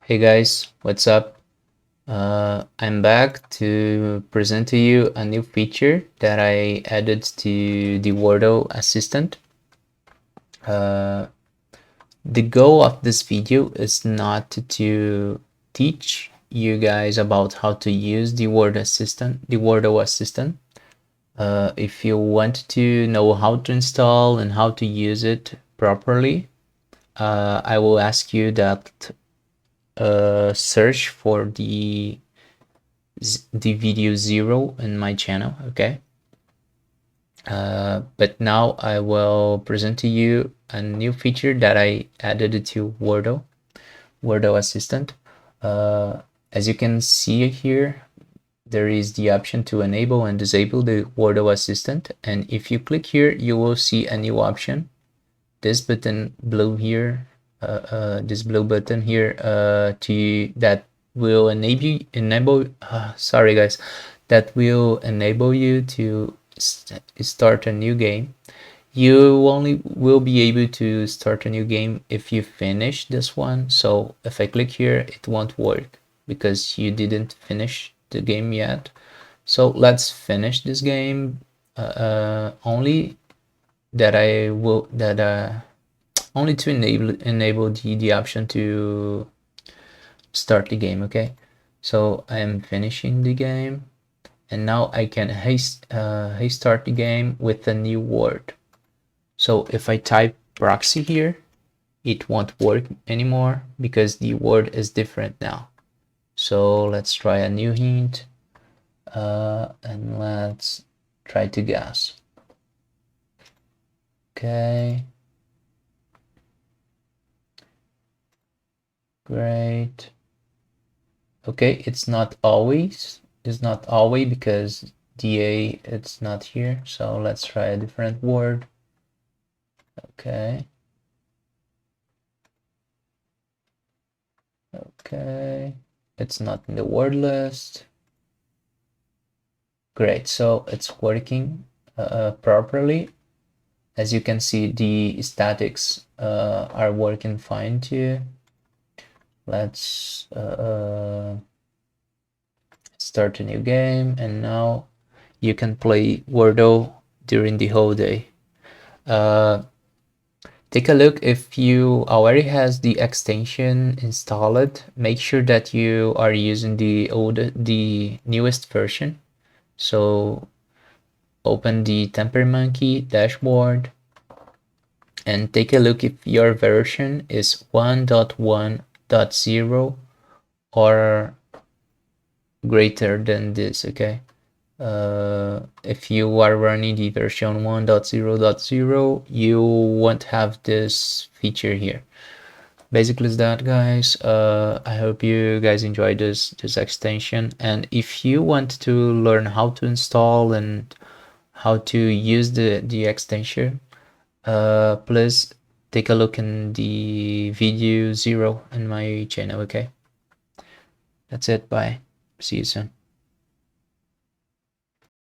Hey guys, what's up? I'm back to present to you a new feature that I added to the Wordle Assistant. Uh, the goal of this video is not to teach you guys about how to use the Wordle Assistant. If you want to know how to install and how to use it properly, I will ask you that search for the video 0 in my channel, okay? But now I will present to you a new feature that I added to Wordle Assistant. As you can see here, there is the option to enable and disable the Wordle Assistant. And if you click here, you will see a new option. This button blue here, this blue button here, that will enable sorry guys, that will enable you to start a new game. You only will be able to start a new game if you finish this one. So if I click here, it won't work because you didn't finish the game yet. So let's finish this game. Only that I will that only to enable the option to start the game. Okay, so I am finishing the game, and now I can haste start the game with a new word. So if I type proxy here, it won't work anymore because the word is different now. So let's try a new hint, and let's try to guess. Okay, great. Okay, it's not always because DA it's not here. So let's try a different word. Okay. Okay, it's not in the word list. Great, so it's working properly. As you can see, the statics are working fine too. Let's start a new game, and now you can play Wordle during the whole day. Take a look if you already has the extension installed. Make sure that you are using the newest version. So open the Tampermonkey dashboard and take a look if your version is 1.1.0 or greater than this, okay? If you are running the version 1.0.0, you won't have this feature here. Basically is that, guys. I hope you guys enjoyed this extension, and if you want to learn how to install and how to use the extension, please take a look in the video 0 in my channel. Okay, that's it. Bye, see you soon.